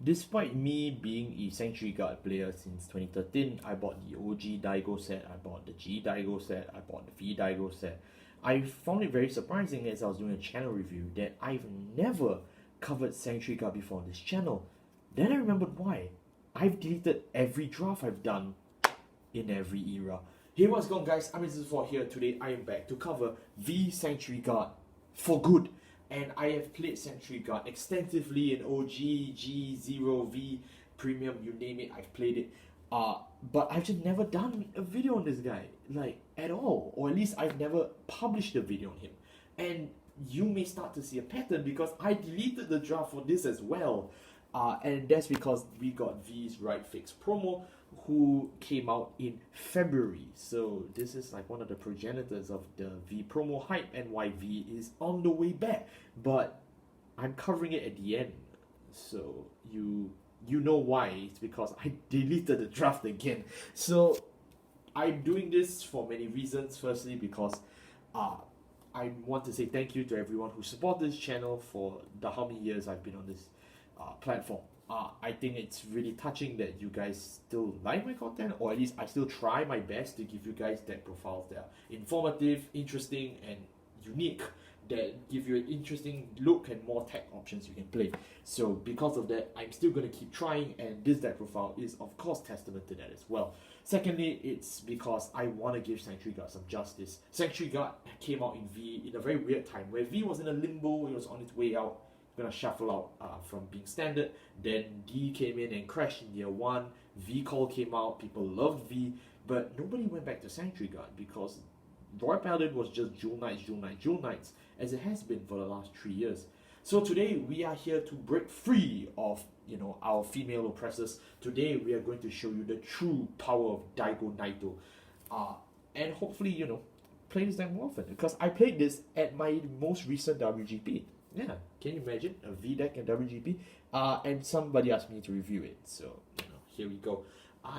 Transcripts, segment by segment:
Despite me being a Sanctuary Guard player since 2013, I bought the OG DAIGO set, I bought the G DAIGO set, I bought the V DAIGO set. I found it very surprising as I was doing a channel review that I've never covered Sanctuary Guard before on this channel. Then I remembered why. I've deleted every draft I've done in every era. Hey, what's going on, guys? I'm Mrs. here. Today I am back to cover V Sanctuary Guard for good. And I have played Sanctuary Guard extensively in OG, G, Zero, V, Premium, you name it, I've played it. But I've just never done a video on this guy, like, at all. Or at least I've never published a video on him. And you may start to see a pattern because I deleted the draft for this as well. And that's because we got V's Right Fix promo, who came out in February. So this is like one of the progenitors of the V promo hype and why V is on the way back. But I'm covering it at the end. So you know why. It's because I deleted the draft again. So I'm doing this for many reasons. Firstly, because I want to say thank you to everyone who supported this channel for the how many years I've been on this platform. I think it's really touching that you guys still like my content, or at least I still try my best to give you guys deck profiles that are informative, interesting, and unique, that give you an interesting look and more tech options you can play. So because of that, I'm still going to keep trying, and this deck profile is of course testament to that as well. Secondly, it's because I want to give Sanctuary Guard some justice. Sanctuary Guard came out in V in a very weird time, where V was in a limbo, it was on its way out, gonna shuffle out from being standard. Then D came in and crashed in year one. V Call came out, people loved V, but nobody went back to Sanctuary Guard because Royal Paladin was just Jewel Knights, Jewel Knights, Jewel Knights, as it has been for the last 3 years. So today we are here to break free of our female oppressors. Today we are going to show you the true power of DAIGO Naito, and hopefully play this deck more often, because I played this at my most recent WGP. Yeah, can you imagine a V deck and WGP? And somebody asked me to review it, so here we go.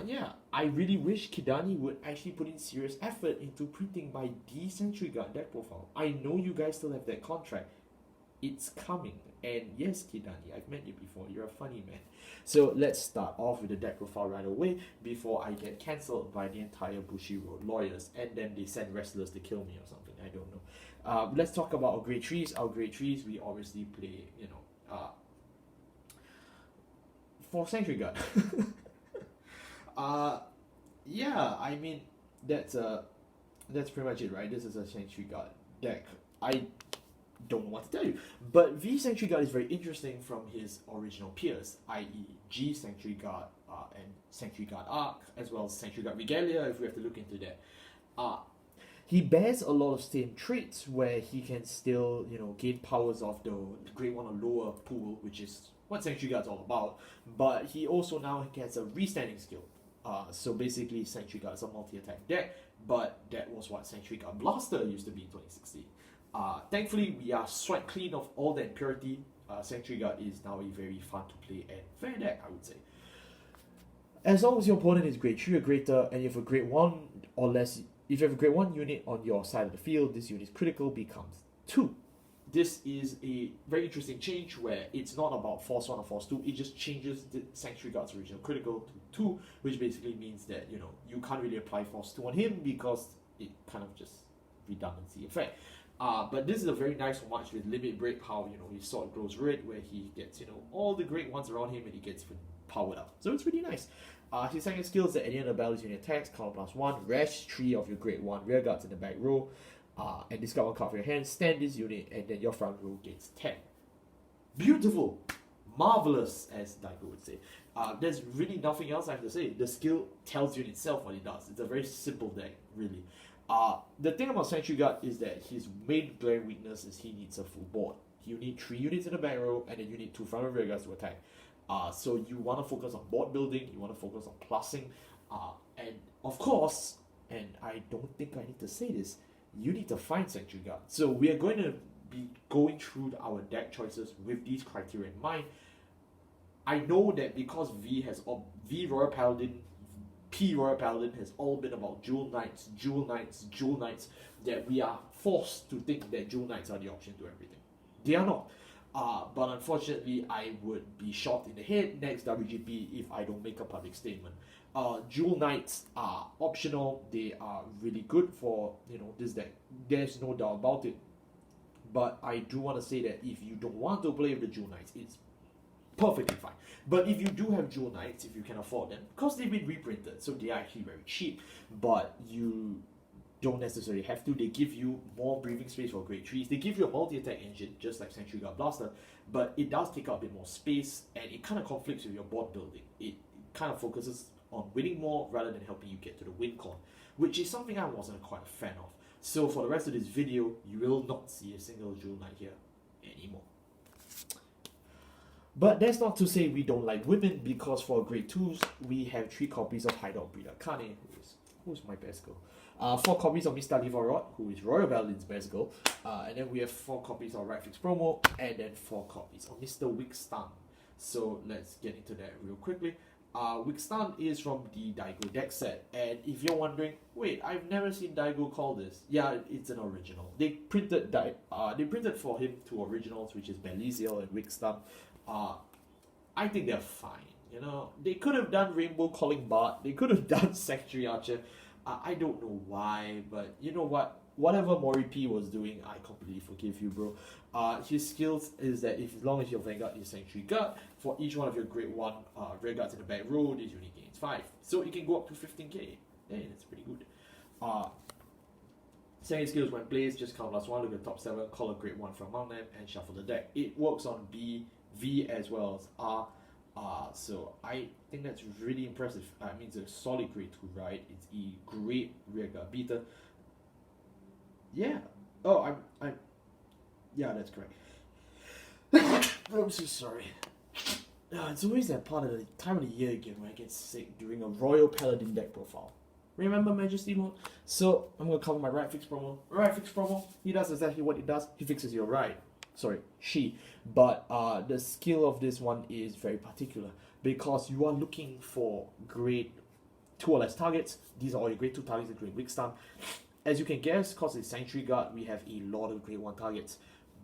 Yeah, I really wish Kidani would actually put in serious effort into printing my D Sanctuary Guard deck profile. I know you guys still have that contract. It's coming. And yes, Kidani, I've met you before. You're a funny man. So let's start off with the deck profile right away before I get cancelled by the entire Bushi Road lawyers, and then they send wrestlers to kill me or something. I don't know. Let's talk about our grade 3s. Our grade 3s, we obviously play, for Sanctuary Guard. Yeah, I mean, that's pretty much it, right? This is a Sanctuary Guard deck. I don't know what to tell you. But V Sanctuary Guard is very interesting from his original peers, i.e. G Sanctuary Guard and Sanctuary Guard Arc, as well as Sanctuary Guard Regalia, if we have to look into that. He bears a lot of same traits where he can still, gain powers of the grade 1 or lower pool, which is what Sanctuary Guard's all about. But he also now gets a restanding skill. So basically, Sanctuary Guard is a multi-attack deck, but that was what Sanctuary Guard Blaster used to be in 2016. Thankfully, we are swiped clean of all that impurity. Sanctuary Guard is now a very fun to play and fair deck, I would say. As long as your opponent is grade 3 or greater, and you have a grade 1 or less, if you have a grade 1 unit on your side of the field, this unit's critical becomes 2. This is a very interesting change where it's not about Force 1 or Force 2, it just changes the Sanctuary Guard's original critical to 2, which basically means that, you can't really apply Force 2 on him because it kind of just redundancy effect. But this is a very nice match with Limit Break, how, his sword grows red, where he gets, all the great ones around him and he gets powered up. So it's really nice. His second skill is that at the end of the battle, unit attacks, counter +1, rest 3 of your grade 1 rear guards in the back row, and discard 1 card from your hand, stand this unit, and then your front row gets 10. Beautiful! Marvelous, as DAIGO would say. There's really nothing else I have to say. The skill tells you in itself what it does. It's a very simple deck, really. The thing about Sanctuary Guard is that his main glaring weakness is he needs a full board. You need 3 units in the back row, and then you need 2 front row rear guards to attack. So you want to focus on board building, you want to focus on plussing, and of course, and I don't think I need to say this, you need to find Sanctuary Guard. So we are going to be going through our deck choices with these criteria in mind. I know that because V Royal Paladin, P Royal Paladin has all been about Jewel Knights, Jewel Knights, Jewel Knights, that we are forced to think that Jewel Knights are the option to everything. They are not. But unfortunately, I would be shot in the head next WGP if I don't make a public statement. Jewel Knights are optional. They are really good for this deck. There's no doubt about it. But I do want to say that if you don't want to play with the Jewel Knights, it's perfectly fine. But if you do have Jewel Knights, if you can afford them, because they've been reprinted, so they are actually very cheap. But you don't necessarily have to. They give you more breathing space for grade 3s. They give you a multi-attack engine, just like Sentry Guard Blaster, but it does take up a bit more space, and it kind of conflicts with your board building. It kind of focuses on winning more rather than helping you get to the win con, which is something I wasn't quite a fan of. So for the rest of this video, you will not see a single Jewel Knight here anymore. But that's not to say we don't like women, because for grade 2s, we have 3 copies of Hideout Breeder Kane, who's my best girl. 4 copies of Mr. Livarot, who is Royal Paladin's best girl. And then we have 4 copies of Right Fix Promo, and then 4 copies of Mr. Wickstun. So let's get into that real quickly. Wickstun is from the DAIGO deck set, and if you're wondering, wait, I've never seen DAIGO call this. Yeah, it's an original. They printed for him 2 originals, which is Beliziel and Wickstun. I think they're fine. They could have done Rainbow Calling Bard. They could have done Sanctuary Archer. I don't know why, but you know what? Whatever Mori P was doing, I completely forgive you, bro. His skills is that as long as your Vanguard is Sanctuary Guard, for each one of your grade 1 Rear Guards in the back row, this unit gains 5. So it can go up to 15k. Hey, that's pretty good. Second skills, when placed, just count +1, look at the top 7, call a grade 1 from among them, and shuffle the deck. It works on B, V, as well as R. So I think that's really impressive. I mean, it's a solid grade 2, right? It's a great rear guard beater. Yeah. Oh, yeah, that's correct. I'm so sorry. It's always that part of the time of the year again where I get sick during a Royal Paladin deck profile. Remember Majesty mode? So I'm gonna cover my Right Fix promo. Right Fix promo, he does exactly what he does. He fixes your right. Sorry, she. But the skill of this one is very particular, because you are looking for grade 2 or less targets. These are all your grade 2 targets and grade Wickstun. As you can guess, because it's Sanctuary Guard, we have a lot of grade 1 targets.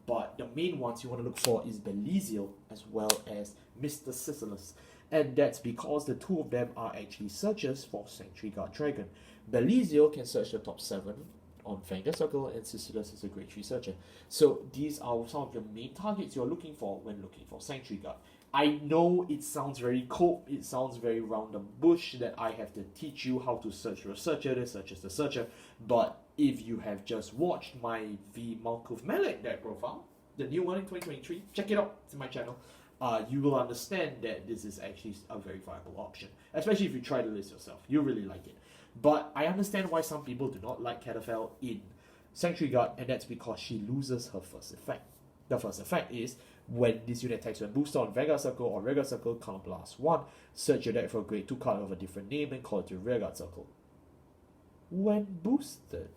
But the main ones you want to look for is Beliziel as well as Mr. Sisyphus. And that's because the 2 of them are actually searchers for Sanctuary Guard Dragon. Beliziel can search the top 7 on Vanguard Circle, and Sisyphus is a grade 3 searcher. So these are some of your main targets you're looking for when looking for Sanctuary Guard. I know it sounds very cold, it sounds very round the bush that I have to teach you how to search for a searcher, the searcher is the searcher, but if you have just watched my V Malkuth Malek deck profile, the new one in 2023, check it out, it's in my channel, you will understand that this is actually a very viable option, especially if you try the list yourself, you'll really like it. But I understand why some people do not like Catafel in Sanctuary Guard, and that's because she loses her first effect. The first effect is, when this unit attacks when boosted on Vanguard Circle or Rearguard Circle, count +1, search your deck for a grade 2 card of a different name and call it to Rearguard Circle. When boosted,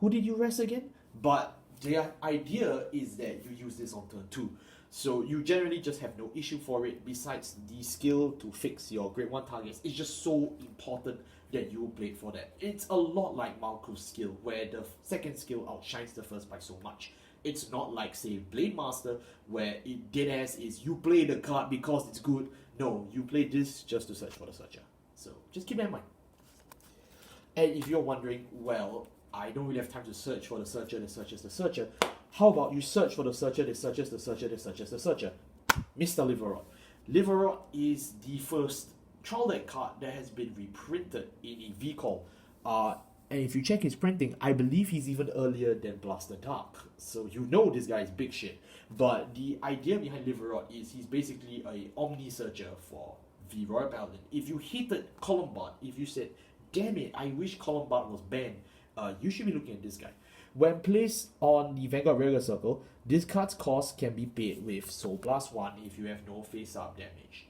who did you rest again? But the idea is that you use this on turn 2. So you generally just have no issue for it, besides the skill to fix your grade 1 targets. It's just so important that you play for that. It's a lot like Malkuth's skill, where the second skill outshines the first by so much. It's not like, say, Blade Master, where it deadass is you play the card because it's good. No, you play this just to search for the searcher. So just keep that in mind. And if you're wondering, well, I don't really have time to search for the searcher, the searcher's the searcher. How about you search for the searcher, the searcher's the searcher, the searcher's the searcher? Mr. Livarot. Livarot is the first trial deck card that has been reprinted in a V-Call. And if you check his printing, I believe he's even earlier than Blaster Dark. So you know this guy is big shit. But the idea behind Livarot is he's basically a Omni Searcher for V Royal Paladin. If you hated Columbard, if you said, damn it, I wish Columbard was banned, you should be looking at this guy. When placed on the Vanguard Rearguard Circle, this card's cost can be paid with Soul +1 if you have no face-up damage.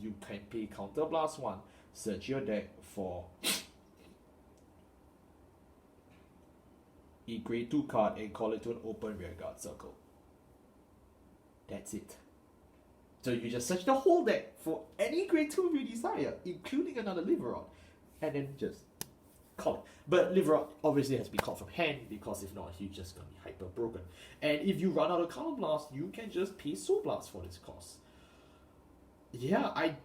You can pay counter +1, search your deck for a grade 2 card and call it to an open Rearguard Circle. That's it. So you just search the whole deck for any grade 2 you desire, including another Livarot, and then just call it. But Live Rot obviously has to be called from hand, because if not, he's just gonna be hyper broken. And if you run out of Counter Blast, you can just pay Soul Blast for this cost. Yeah, I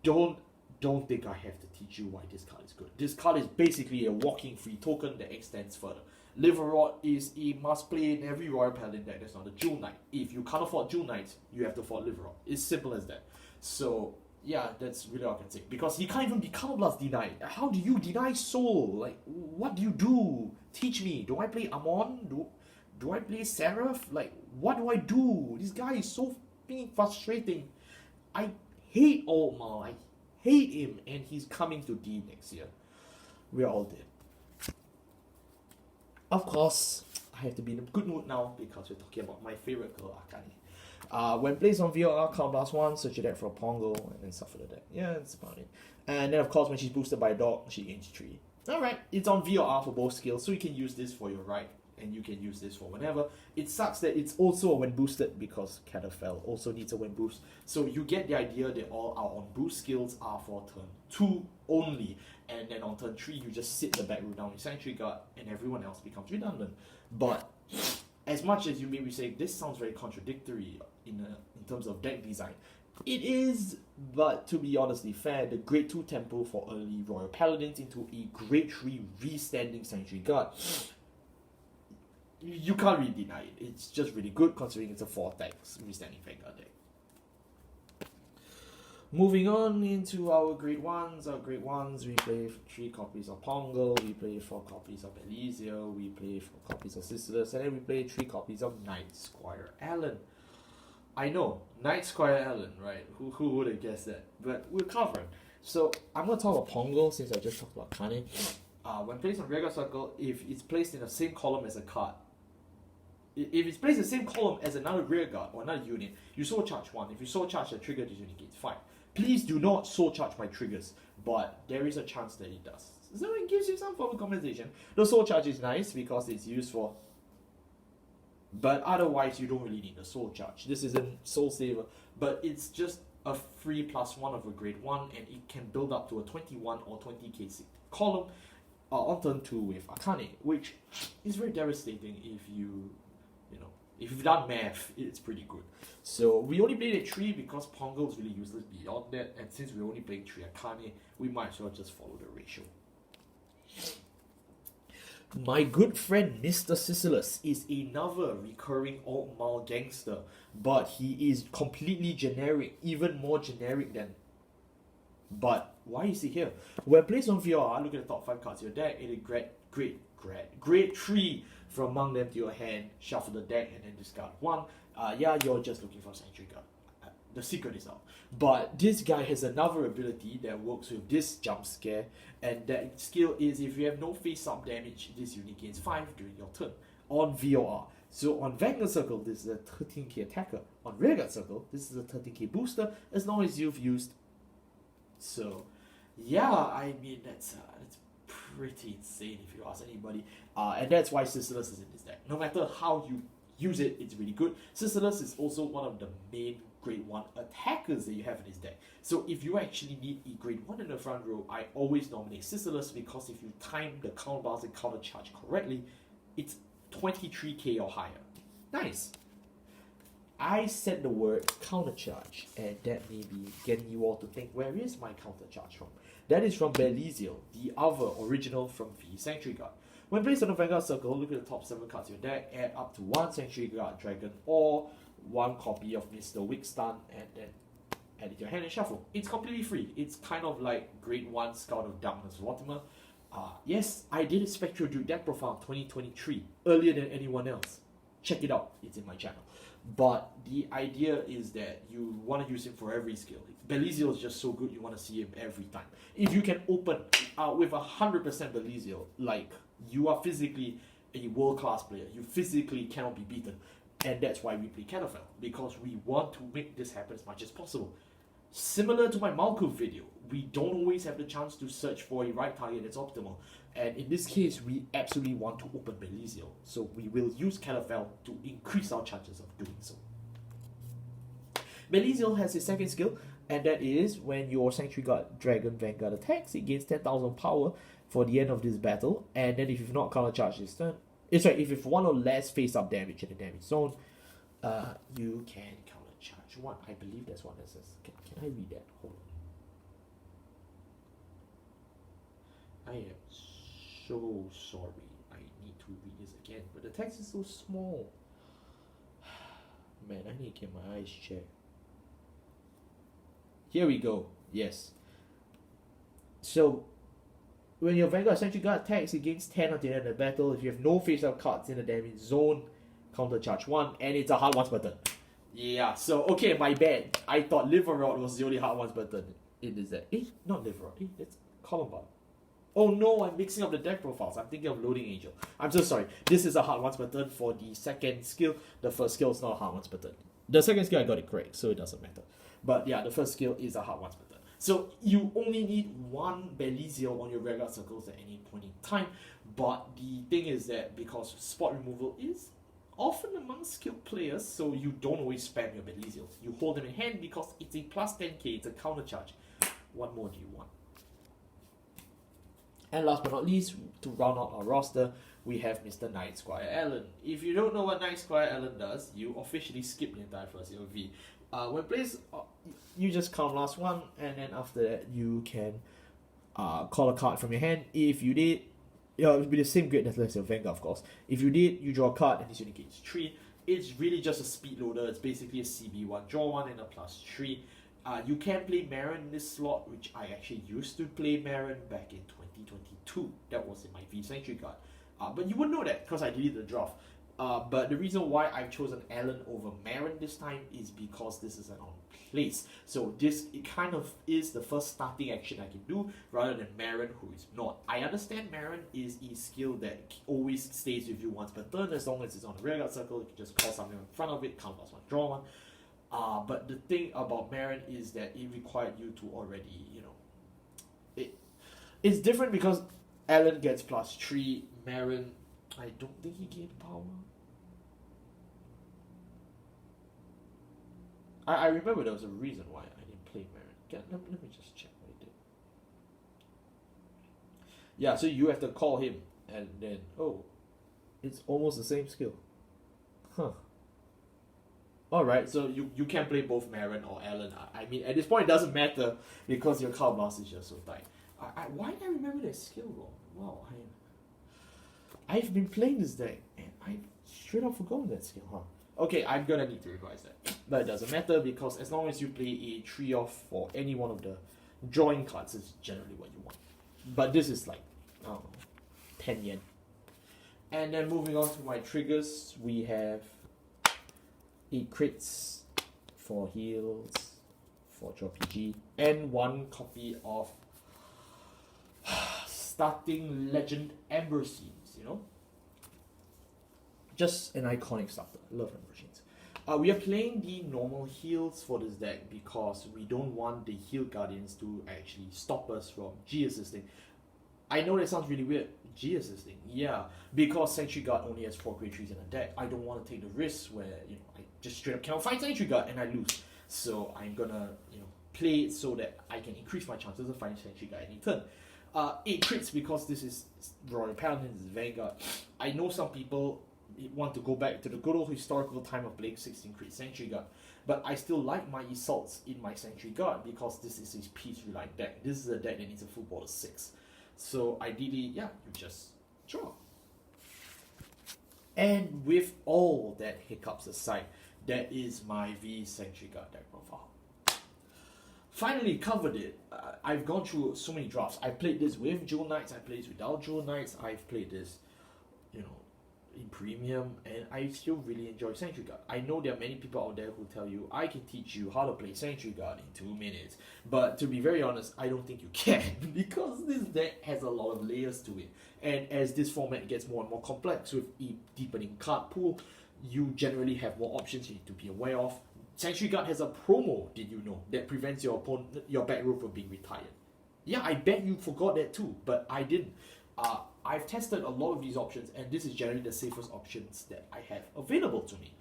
don't think I have to teach you why this card is good. This card is basically a walking free token that extends further. Live Rot is a must play in every Royal Paladin deck that's not a Jewel Knight. If you can't afford Jewel Knight, you have to afford Live Rot. It's simple as that. So yeah, that's really all I can say. Because he can't even be Counter Blast denied. How do you deny Soul? Like, what do you do? Teach me. Do I play Amon? Do I play Seraph? Like, what do I do? This guy is so being frustrating. I hate Altmar. I hate him, and he's coming to D next year. We're all dead. Of course, I have to be in a good mood now because we're talking about my favorite girl, Akane. When placed on VOR, Count Blast 1, search your deck for a Pongo, and then suffer the deck. Yeah, that's about it. And then, of course, when she's boosted by a dog, she gains 3. Alright, it's on VOR for both skills, so you can use this for your right, and you can use this for whenever. It sucks that it's also a when boosted because Cardfight also needs a when boost. So you get the idea that all our on boost skills are for turn 2 only. And then on turn 3, you just sit the back row down with Sanctuary Guard, and everyone else becomes redundant. But as much as you may be saying this sounds very contradictory in terms of deck design, it is. But to be honestly fair, the grade 2 tempo for early Royal Paladins into a grade 3 restanding Sanctuary Guard, you can't really deny it. It's just really good considering it's a 4-tax restanding Vanguard deck. Moving on into our grade 1s. Our grade 1s, we play 3 copies of Pongo, we play 4 copies of Elysium, we play 4 copies of Sisyphus, and then we play 3 copies of Knight Squire Allen. I know, Knight Squire Allen, right? Who would have guessed that? But we'll cover it. So I'm going to talk about Pongo since I just talked about Kane. When placed on Rearguard Circle, if it's placed in the same column as a card, if it's placed in the same column as another rearguard or another unit, you soul charge 1. If you soul charge the trigger, this unit gains 5. Please do not soul charge my triggers, but there is a chance that it does. So it gives you some form of compensation. The soul charge is nice because it's used for, but otherwise you don't really need the soul charge. This isn't soul saver, but it's just a free +1 of a grade 1, and it can build up to a 21 or 20k column on turn 2 with Akane, which is very devastating if if you've done math, it's pretty good. So we only played at 3 because Pongo is really useless beyond that, and since we only played 3 Akane, we might as well just follow the ratio. My good friend Mr. Sisyphus is another recurring Altmar gangster, but he is completely generic, even more generic than. But why is he here? When placed on VR, look at the top 5 cards of your deck, it is grade 3 from among them to your hand, shuffle the deck, and then discard 1. Yeah, you're just looking for Sanctuary Guard. The secret is out. But this guy has another ability that works with this jump scare, and that skill is if you have no face-up damage, this unit gains 5 during your turn on VOR. So on Vanguard Circle, this is a 13k attacker. On Rearguard Circle, this is a 13k booster, as long as you've used. So, yeah, I mean, that's pretty insane if you ask anybody. And that's why Sisyphus is in this deck. No matter how you use it, it's really good. Sisyphus is also one of the main grade 1 attackers that you have in this deck. So if you actually need a grade 1 in the front row, I always nominate Sisyphus, because if you time the counter blast and counter charge correctly, it's 23k or higher. Nice. I said the word counter charge, and that may be getting you all to think, where is my counter charge from? That is from Belisiel, the other original from V Sanctuary Guard. When placed on the Vanguard Circle, look at the top 7 cards of your deck, add up to 1 Sanctuary Guard Dragon or 1 copy of Mr. Wigstun, and then add it to your hand and shuffle. It's completely free. It's kind of like grade 1 Scout of Darkness Vortimer. Yes, I did a Spectral Dude deck profile 2023, earlier than anyone else. Check it out, it's in my channel. But the idea is that you want to use him for every skill. Belisiel is just so good, you want to see him every time. If you can open with 100% Belisiel, like, you are physically a world-class player. You physically cannot be beaten. And that's why we play Cardfight, because we want to make this happen as much as possible. Similar to my Malkuth video, we don't always have the chance to search for a right target that's optimal. And in this case, we absolutely want to open Belisiel. So we will use Cardfight to increase our chances of doing so. Belisiel has his second skill, And that is when your Sentry Guard Dragon Vanguard attacks, it gains 10,000 power for the end of this battle. And then if you've not countercharged this turn, if you've one or less face-up damage in the damage zone, you can countercharge one. I believe that's what that says. Can I read that? Hold on. I am so sorry. I need to read this again, but the text is so small. Man, I need to get my eyes checked. Here we go. Yes. So, when your Vanguard Sentry Guard attacks, it gains 10 at the end of the battle. If you have no face-up cards in the damage zone, countercharge 1, and it's a hard ones button. Yeah, so, okay, my bad. I thought Live Rod was the only hard ones button in this deck. Not Live Rod. That's Columbine. Oh no, I'm mixing up the deck profiles. I'm thinking of Loading Angel. I'm so sorry. This is a hard ones button for the second skill. The first skill is not a hard ones button. The second skill I got it correct, so it doesn't matter. But yeah, the first skill is a hard ones button. So you only need one Belizio on your Vanguard circles at any point in time. But the thing is that because spot removal is often among skilled players, so you don't always spam your Belizios. You hold them in hand because it's a plus 10k, it's a counter charge. What more do you want? And last but not least, to round out our roster, we have Mr. Knight Squire Allen. If you don't know what Knight Squire Allen does, you officially skip the entire first year of V. When plays, you just count last one, and then after that, you can call a card from your hand. If you did, it will be the same grade as your Vanguard, of course. If you did, you draw a card, and this unit gains 3. It's really just a speed loader. It's basically a CB1, draw 1 and a plus 3. You can play Marin in this slot, which I actually used to play Marin back in 2022. That was in my V Sentry Guard. But you wouldn't know that because I deleted the draft. But the reason why I've chosen Allen over Marin this time is because this is an on place. So it kind of is the first starting action I can do rather than Marin, who is not. I understand Marin is a skill that always stays with you once per turn. As long as it's on the rearguard circle, you can just call something in front of it, count plus 1, draw 1. But the thing about Marin is that it required you to already, it's different because Allen gets plus 3, Marin, I don't think he gained power. I remember there was a reason why I didn't play Marin. Let me just check what I did. Yeah, so you have to call him, and then, it's almost the same skill. Huh. Alright, so you can play both Marin or Allen. I mean, at this point it doesn't matter because your card blast is just so tight. Why did I remember that skill wrong? Wow, I've been playing this deck and I straight up forgotten that skill, huh? Okay, I'm gonna need to revise that. But it doesn't matter because as long as you play a 3-off for any one of the drawing cards, is generally what you want. But this is like, I don't know, 10 yen. And then moving on to my triggers, we have 8 crits, 4 heals, 4 draw PG, and 1 copy of Starting Legend Amber Scenes, Just an iconic starter. I love Amber Scenes. We are playing the normal heals for this deck because we don't want the heal guardians to actually stop us from G assisting. I know that sounds really weird. G assisting, yeah, because Sentry Guard only has 4 grade 3s in a deck. I don't want to take the risk where I just straight up cannot find Sentry Guard and I lose. So I'm gonna play it so that I can increase my chances of finding Sentry Guard any turn. 8 crits because this is Royal Paladin, this is Vanguard. I know some people want to go back to the good old historical time of playing 16 crit Sentry Guard, but I still like my assaults in my Sentry Guard because this is a piece reliant deck. This is a deck that needs a full board of 6. So ideally, yeah, you just draw. And with all that hiccups aside, that is my V Sentry Guard deck profile. Finally covered it. I've gone through so many drafts. I played this with Jewel Knights, I played this without Jewel Knights, I've played this, in premium, and I still really enjoy Sentry Guard. I know there are many people out there who tell you, I can teach you how to play Sentry Guard in 2 minutes. But to be very honest, I don't think you can because this deck has a lot of layers to it. And as this format gets more and more complex with a deepening card pool, you generally have more options you need to be aware of. Sentry Guard has a promo, did you know, that prevents your back row from being retired. Yeah, I bet you forgot that too, but I didn't. I've tested a lot of these options, and this is generally the safest options that I have available to me.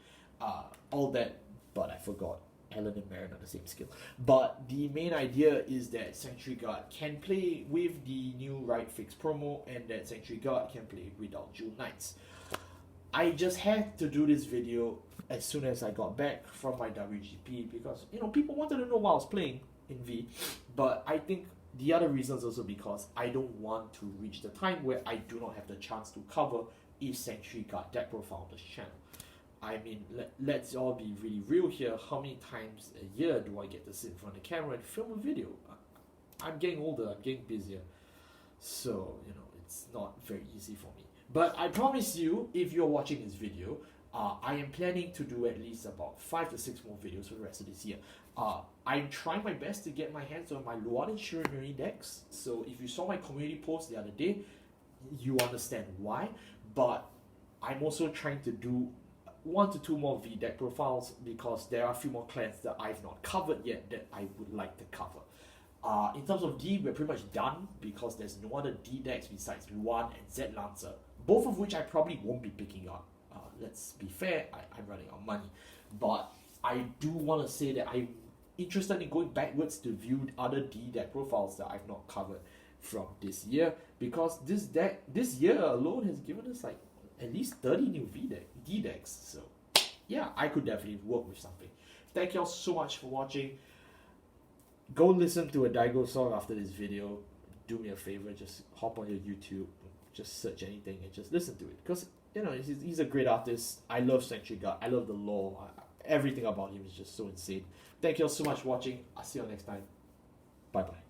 All that, but I forgot. Alan and Marin are the same skill. But the main idea is that Sentry Guard can play with the new Right Fix promo, and that Sentry Guard can play without Jewel Knights. I just had to do this video as soon as I got back from my WGP because, you know, people wanted to know what I was playing in V. But I think the other reason is also because I don't want to reach the time where I do not have the chance to cover a Sentry Guard deck profile on this channel. I mean, let's all be really real here. How many times a year do I get to sit in front of the camera and film a video? I'm getting older, I'm getting busier. So, you know, it's not very easy for me. But I promise you, if you're watching this video, I am planning to do at least about 5 to 6 more videos for the rest of this year. I'm trying my best to get my hands on my Luan and Shiranui decks. So if you saw my community post the other day, you understand why. But I'm also trying to do 1 to 2 more V deck profiles because there are a few more clans that I've not covered yet that I would like to cover. In terms of D, we're pretty much done because there's no other D decks besides Luan and Z Lancer, both of which I probably won't be picking up. Let's be fair, I'm running out of money. But I do want to say that I'm interested in going backwards to view other D deck profiles that I've not covered from this year, because this year alone has given us like at least 30 new D decks. So yeah, I could definitely work with something. Thank you all so much for watching. Go listen to a DAIGO song after this video. Do me a favor, just hop on your YouTube, just search anything and just listen to it. Because, you know, he's a great artist. I love Sentry Guard. I love the lore. Everything about him is just so insane. Thank you all so much for watching. I'll see you all next time. Bye-bye.